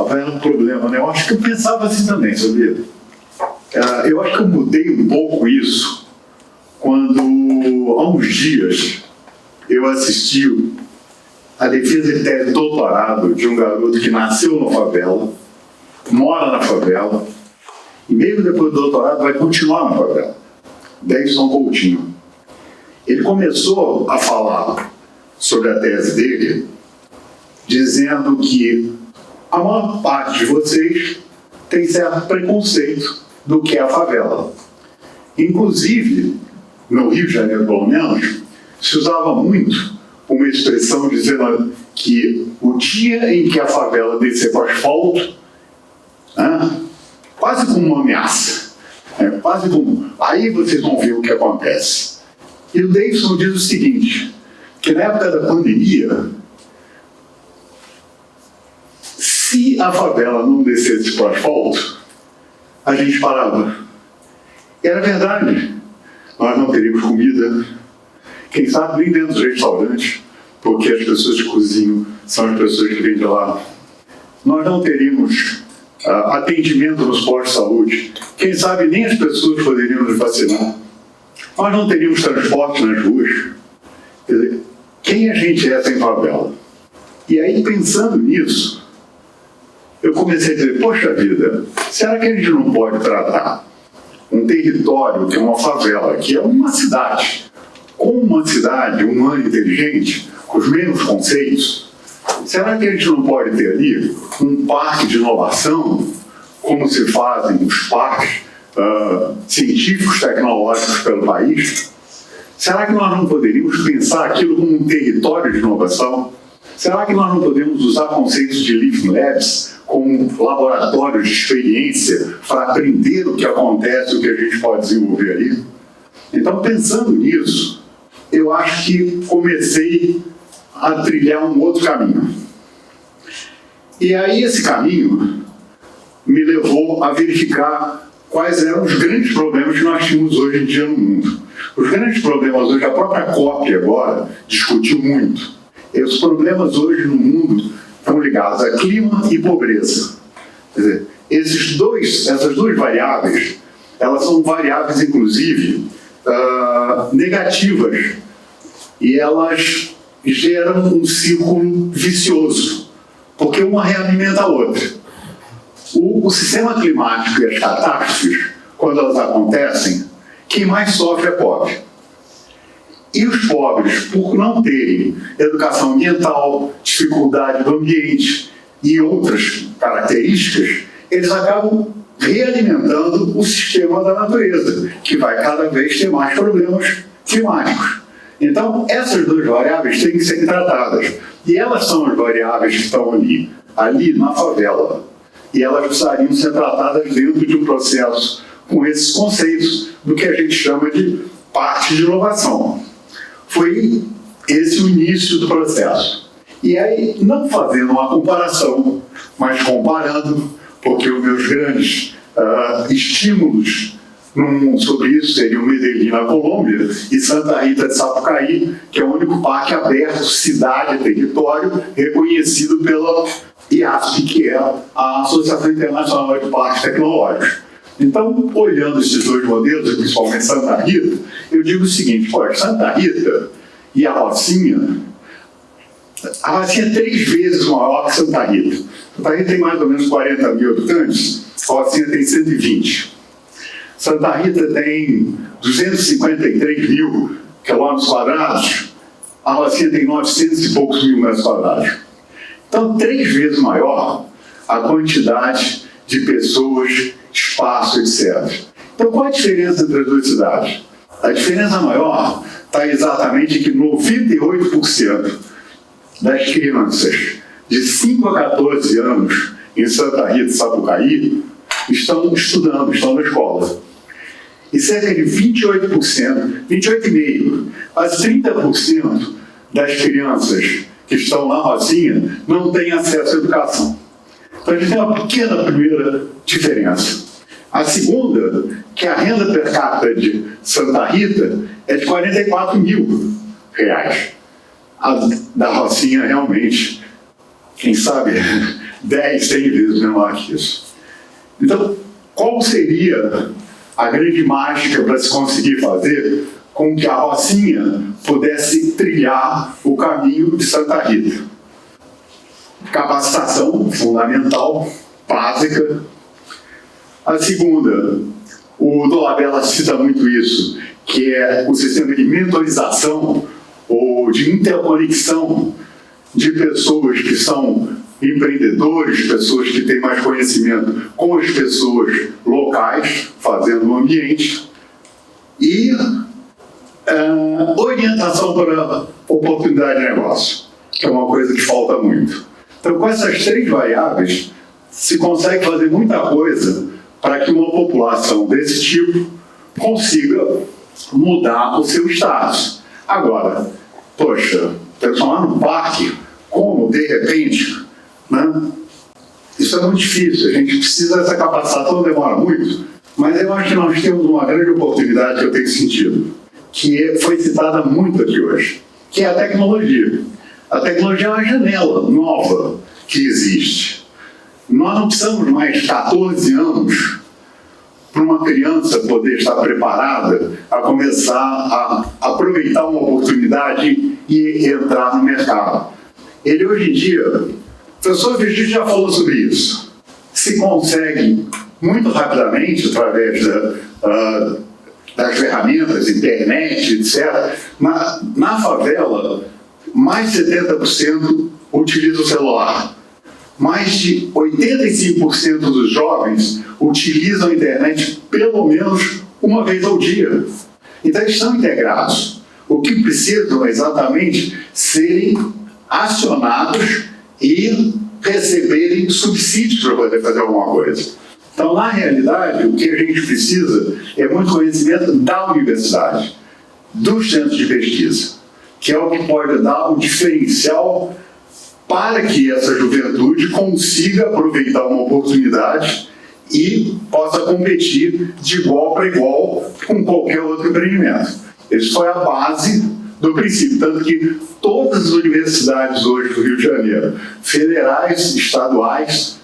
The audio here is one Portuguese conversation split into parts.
favela é um problema, né? Eu acho que eu pensava assim também, sabia? Eu acho que eu mudei um pouco isso quando, há uns dias, eu assisti a defesa de tese de doutorado de um garoto que nasceu na favela, mora na favela, e mesmo depois do doutorado vai continuar na favela. Davidson Coutinho. Ele começou a falar sobre a tese dele, dizendo que a maior parte de vocês tem certo preconceito do que é a favela. Inclusive, no Rio de Janeiro, pelo menos, se usava muito uma expressão dizendo que o dia em que a favela descer para o asfalto, quase como uma ameaça, quase como... Aí vocês vão ver o que acontece. E o Davidson diz o seguinte, que na época da pandemia, se a favela não descesse para o asfalto, a gente parava. E era verdade. Nós não teríamos comida, quem sabe nem dentro dos restaurantes, porque as pessoas que cozinham são as pessoas que vêm de lá. Nós não teríamos atendimento nos postos de saúde, quem sabe nem as pessoas poderiam nos vacinar. Nós não teríamos transporte nas ruas. Quer dizer, quem a gente é sem favela? E aí, pensando nisso, eu comecei a dizer, poxa vida, será que a gente não pode tratar um território que é uma favela, que é uma cidade, como uma cidade humana e inteligente, com os mesmos conceitos? Será que a gente não pode ter ali um parque de inovação, como se fazem os parques científicos tecnológicos pelo país? Será que nós não poderíamos pensar aquilo como um território de inovação? Será que nós não podemos usar conceitos de Living Labs como laboratórios de experiência para aprender o que acontece, o que a gente pode desenvolver ali? Então, pensando nisso, eu acho que comecei a trilhar um outro caminho. E aí esse caminho me levou a verificar quais eram os grandes problemas que nós tínhamos hoje em dia no mundo. Os grandes problemas hoje, a própria COP agora discutiu muito. E os problemas hoje no mundo estão ligados a clima e pobreza. Quer dizer, essas duas variáveis, elas são variáveis, inclusive, negativas. E elas geram um círculo vicioso, porque uma realimenta a outra. O sistema climático e as catástrofes, quando elas acontecem, quem mais sofre é pobre. E os pobres, por não terem educação ambiental, dificuldade do ambiente e outras características, eles acabam realimentando o sistema da natureza, que vai cada vez ter mais problemas climáticos. Então, essas duas variáveis têm que ser tratadas. E elas são as variáveis que estão ali na favela. E elas precisariam ser tratadas dentro de um processo com esses conceitos do que a gente chama de parte de inovação. Foi esse o início do processo. E aí, não fazendo uma comparação, mas comparando, porque os meus grandes estímulos sobre isso seriam Medellín, na Colômbia, e Santa Rita de Sapucaí, que é o único parque aberto, cidade, território, reconhecido pela IASP, que é a Associação Internacional de Parques Tecnológicos. Então, olhando esses dois modelos, principalmente Santa Rita, eu digo o seguinte, Santa Rita e a Rocinha é 3 vezes maior que Santa Rita. Santa Rita tem mais ou menos 40 mil habitantes, a Rocinha tem 120. Santa Rita tem 253 mil quilômetros quadrados, a Rocinha tem 900 e poucos mil metros quadrados. Então, 3 vezes maior a quantidade de pessoas, espaço, etc. Então, qual a diferença entre as duas cidades? A diferença maior está exatamente que 98% das crianças de 5 a 14 anos em Santa Rita e Sapucaí estão estudando, estão na escola. E cerca de 28%, 28,5%, quase 30% das crianças que estão na Rocinha não têm acesso à educação. Então a gente tem uma pequena primeira diferença. A segunda, que a renda per capita de Santa Rita é de R$44 mil. A da Rocinha realmente, quem sabe, 10, 100 vezes menor que isso. Então, qual seria a grande mágica para se conseguir fazer com que a Rocinha pudesse trilhar o caminho de Santa Rita? Capacitação fundamental, básica. A segunda, o Dolabella cita muito isso, que é o sistema de mentorização ou de interconexão de pessoas que são empreendedores, pessoas que têm mais conhecimento com as pessoas locais, fazendo o ambiente, e orientação para oportunidade de negócio, que é uma coisa que falta muito. Então, com essas 3 variáveis, se consegue fazer muita coisa para que uma população desse tipo consiga mudar o seu status. Agora, poxa, transformar no parque, como de repente, né? Isso é muito difícil, a gente precisa dessa capacitação, demora muito, mas eu acho que nós temos uma grande oportunidade que eu tenho sentido, que foi citada muito aqui hoje, que é a tecnologia. A tecnologia é uma janela nova que existe. Nós não precisamos mais 14 anos para uma criança poder estar preparada a começar a aproveitar uma oportunidade e entrar no mercado. Ele hoje em dia, o professor Virgílio já falou sobre isso, se consegue muito rapidamente, através das ferramentas, internet, etc. Na favela, mais de 70% utiliza o celular. Mais de 85% dos jovens utilizam a internet pelo menos uma vez ao dia. Então, eles estão integrados. O que precisam é exatamente serem acionados e receberem subsídios para poder fazer alguma coisa. Então, na realidade, o que a gente precisa é muito conhecimento da universidade, dos centros de pesquisa, que é o que pode dar um diferencial para que essa juventude consiga aproveitar uma oportunidade e possa competir de igual para igual com qualquer outro empreendimento. Isso foi a base do princípio, tanto que todas as universidades hoje do Rio de Janeiro, federais, estaduais,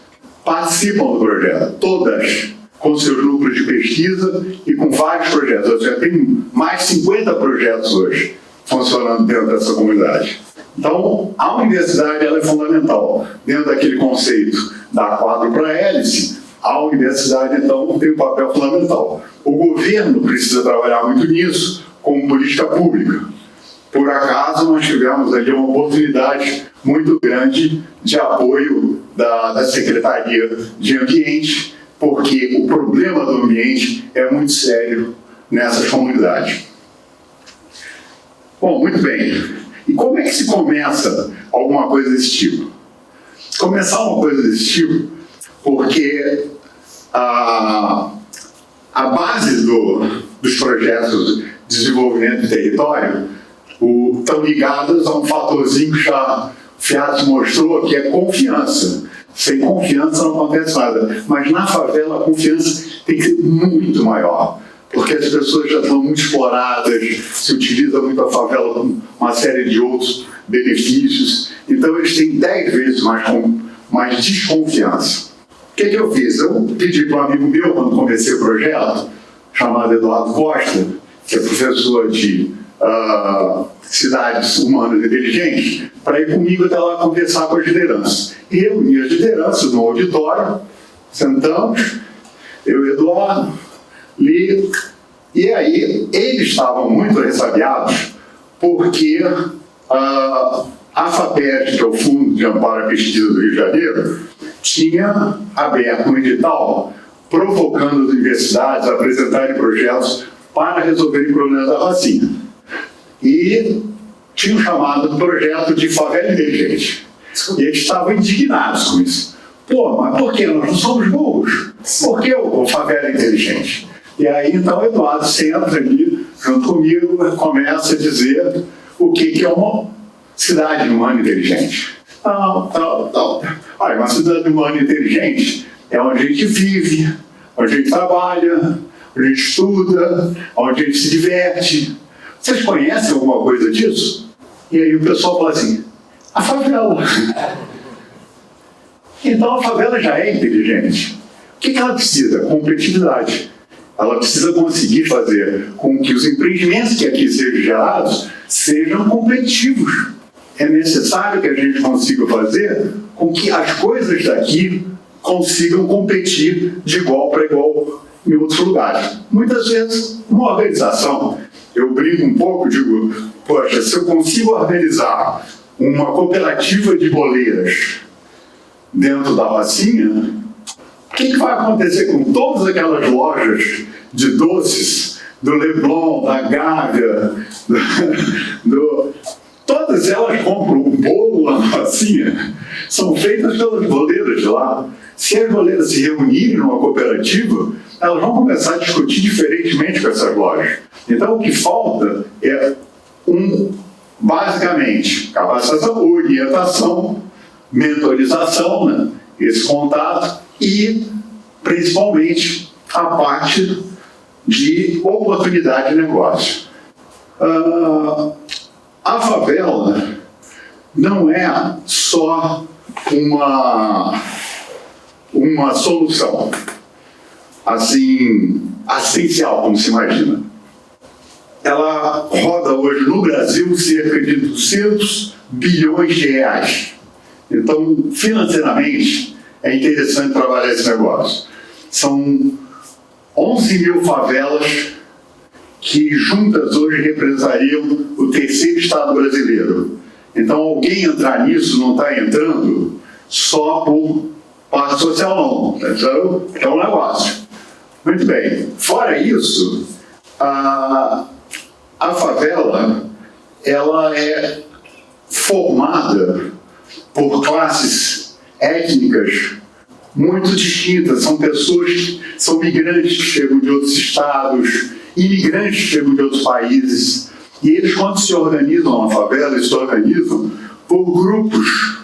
participam do projeto, todas com seus núcleos de pesquisa e com vários projetos. Eu já tenho mais de 50 projetos hoje funcionando dentro dessa comunidade. Então, a universidade ela é fundamental. Dentro daquele conceito da quadro para hélice, a universidade, então, tem um papel fundamental. O governo precisa trabalhar muito nisso como política pública. Por acaso, nós tivemos ali uma oportunidade muito grande de apoio da Secretaria de Ambiente, porque o problema do ambiente é muito sério nessas comunidades. Bom, muito bem. E como é que se começa alguma coisa desse tipo? Começar uma coisa desse tipo, porque a base dos projetos de desenvolvimento de território estão ligadas a um fatorzinho que já o Fiat mostrou, que é confiança. Sem confiança não acontece nada. Mas na favela a confiança tem que ser muito maior, porque as pessoas já estão muito exploradas, se utiliza muito a favela com uma série de outros benefícios, então eles têm 10 vezes mais desconfiança. O que eu fiz? Eu pedi para um amigo meu, quando comecei o projeto, chamado Eduardo Costa, que é professor de cidades humanas inteligentes, para ir comigo até lá conversar com as lideranças. E reuni as lideranças no auditório, sentamos, eu e Eduardo, li, e aí eles estavam muito ressabiados porque a FAPESP, que é o Fundo de Amparo à Pesquisa do Rio de Janeiro, tinha aberto um edital provocando as universidades a apresentarem projetos para resolverem problemas da Rocinha. E tinham chamado do projeto de Favela Inteligente. E eles estavam indignados com isso. Pô, mas por que nós não somos burros? Por que o Favela Inteligente? E aí, então, o Eduardo senta ali, junto comigo, começa a dizer o que é uma cidade humana inteligente. Olha, uma cidade humana inteligente é onde a gente vive, onde a gente trabalha, onde a gente estuda, onde a gente se diverte. Vocês conhecem alguma coisa disso? E aí o pessoal fala assim, a favela. Então a favela já é inteligente. O que ela precisa? Competitividade. Ela precisa conseguir fazer com que os empreendimentos que aqui sejam gerados sejam competitivos. É necessário que a gente consiga fazer com que as coisas daqui consigam competir de igual para igual em outros lugares. Muitas vezes, uma organização, eu brinco um pouco, digo, poxa, se eu consigo organizar uma cooperativa de boleiras dentro da Rocinha, o que vai acontecer com todas aquelas lojas de doces, do Leblon, da Gávea, todas elas compram um bolo lá na Rocinha, são feitas pelas boleiras de lá. Se as boleiras se reunirem numa cooperativa, elas vão começar a discutir diferentemente com essas lojas. Então, o que falta é, basicamente, capacitação, orientação, mentorização, né? Esse contato e, principalmente, a parte de oportunidade de negócio. A favela não é só uma solução assim, assistencial, como se imagina. Ela roda hoje no Brasil cerca de 200 bilhões de reais. Então, financeiramente, é interessante trabalhar esse negócio. São 11 mil favelas que juntas hoje representariam o terceiro estado brasileiro. Então, alguém entrar nisso não está entrando só por parte social, não. Então, é um negócio. Muito bem. Fora isso, a favela ela é formada por classes étnicas muito distintas. São pessoas, são migrantes que chegam de outros estados, imigrantes que chegam de outros países. E eles, quando se organizam na favela, eles se organizam por grupos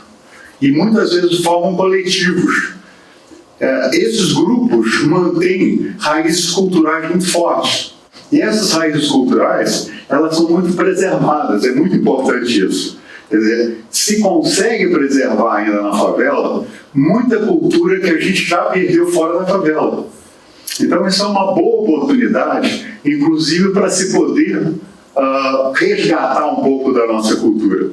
e muitas vezes formam coletivos. Esses grupos mantêm raízes culturais muito fortes. E essas raízes culturais, elas são muito preservadas, é muito importante isso. Quer dizer, se consegue preservar ainda na favela muita cultura que a gente já perdeu fora da favela. Então, isso é uma boa oportunidade, inclusive para se poder resgatar um pouco da nossa cultura.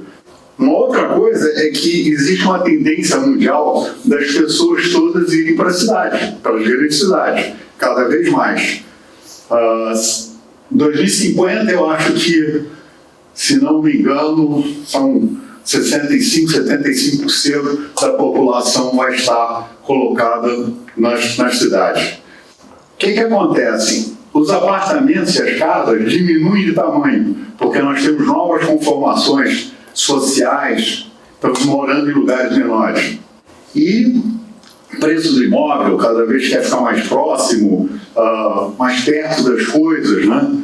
Uma outra coisa é que existe uma tendência mundial das pessoas todas irem para a cidade, para as grandes cidades, cada vez mais. 2050, eu acho que, se não me engano, são 75% da população vai estar colocada nas cidades. O que acontece? Os apartamentos e as casas diminuem de tamanho, porque nós temos novas conformações sociais, estamos morando em lugares menores. E o preço do imóvel cada vez quer ficar mais próximo, mais perto das coisas, né?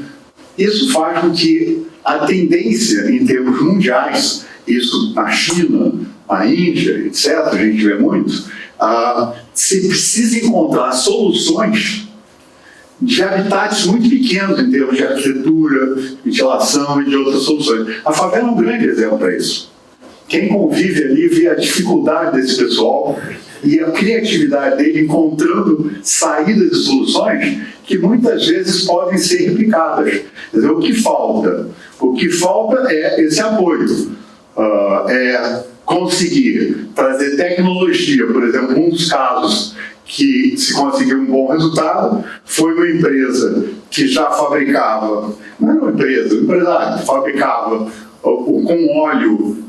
Isso faz com que a tendência em termos mundiais, isso na China, na Índia, etc., a gente vê muito, se precisa encontrar soluções de habitats muito pequenos em termos de arquitetura, ventilação e de outras soluções. A favela é um grande exemplo para isso. Quem convive ali vê a dificuldade desse pessoal e a criatividade dele encontrando saídas e soluções que muitas vezes podem ser replicadas. Quer dizer, o que falta? O que falta é esse apoio. É conseguir trazer tecnologia, por exemplo, um dos casos que se conseguiu um bom resultado foi uma empresa que já fabricava, não era uma empresa, um empresário que fabricava com óleo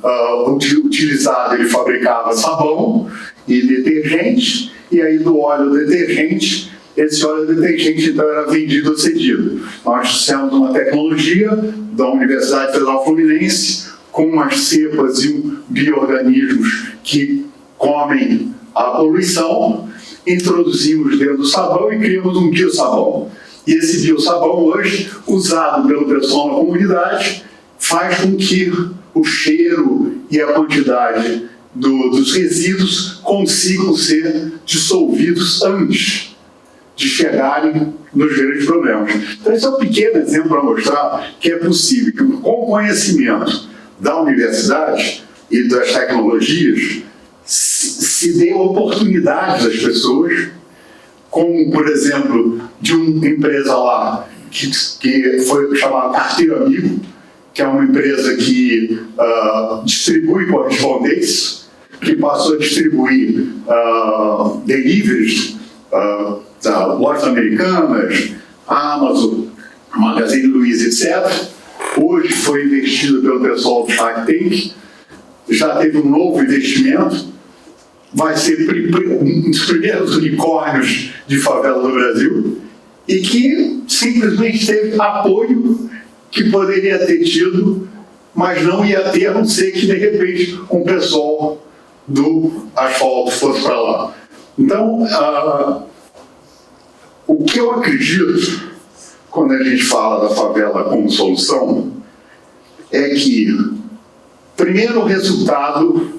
utilizado, ele fabricava sabão e detergente, e aí do óleo detergente, esse óleo detergente então era vendido ou cedido. Nós fizemos uma tecnologia da Universidade Federal Fluminense com umas cepas e bioorganismos que comem a poluição, introduzimos dentro do sabão e criamos um biosabão. E esse biosabão hoje, usado pelo pessoal na comunidade, faz com que o cheiro e a quantidade dos resíduos consigam ser dissolvidos antes de chegarem nos grandes problemas. Então esse é um pequeno exemplo para mostrar que é possível que com o conhecimento da universidade e das tecnologias se se dê oportunidades às pessoas, como, por exemplo, de uma empresa lá que foi chamada Carteiro Amigo, que é uma empresa que distribui correspondência, que passou a distribuir deliveries da lojas americanas, Amazon, Magazine Luiza, etc. Hoje foi investido pelo pessoal do Shark Tank, já teve um novo investimento, vai ser um dos primeiros unicórnios de favela do Brasil, e que simplesmente teve apoio que poderia ter tido, mas não ia ter, a não ser que, de repente, um pessoal do asfalto fosse para lá. Então, o que eu acredito, quando a gente fala da favela como solução, é que, primeiro, o resultado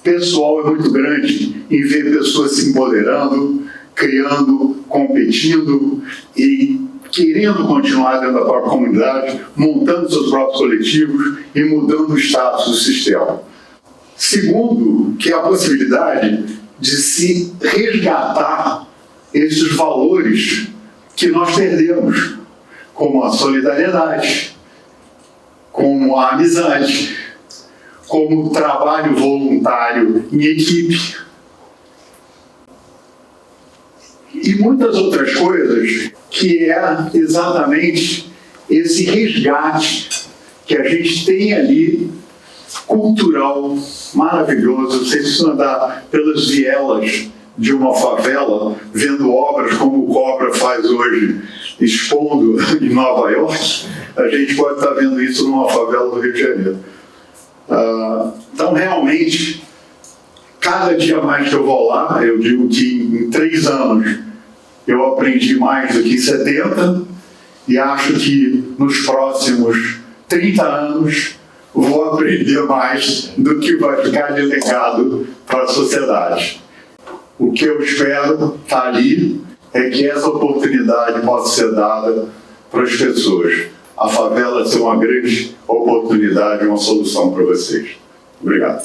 pessoal é muito grande em ver pessoas se empoderando, criando, competindo e querendo continuar dentro da própria comunidade, montando seus próprios coletivos e mudando o status do sistema. Segundo, que é a possibilidade de se resgatar esses valores que nós perdemos, como a solidariedade, como a amizade, como o trabalho voluntário em equipe e muitas outras coisas, que é exatamente esse resgate que a gente tem ali, cultural, maravilhoso. Você precisa andar pelas vielas de uma favela, vendo obras como o Cobra faz hoje, expondo em Nova York. A gente pode estar vendo isso numa favela do Rio de Janeiro. Então, realmente, cada dia mais que eu vou lá, eu digo que em 3 anos eu aprendi mais do que em 70, e acho que nos próximos 30 anos vou aprender mais do que vai ficar de legado para a sociedade. O que eu espero estar ali é que essa oportunidade possa ser dada para as pessoas. A favela ser uma grande oportunidade, uma solução para vocês. Obrigado.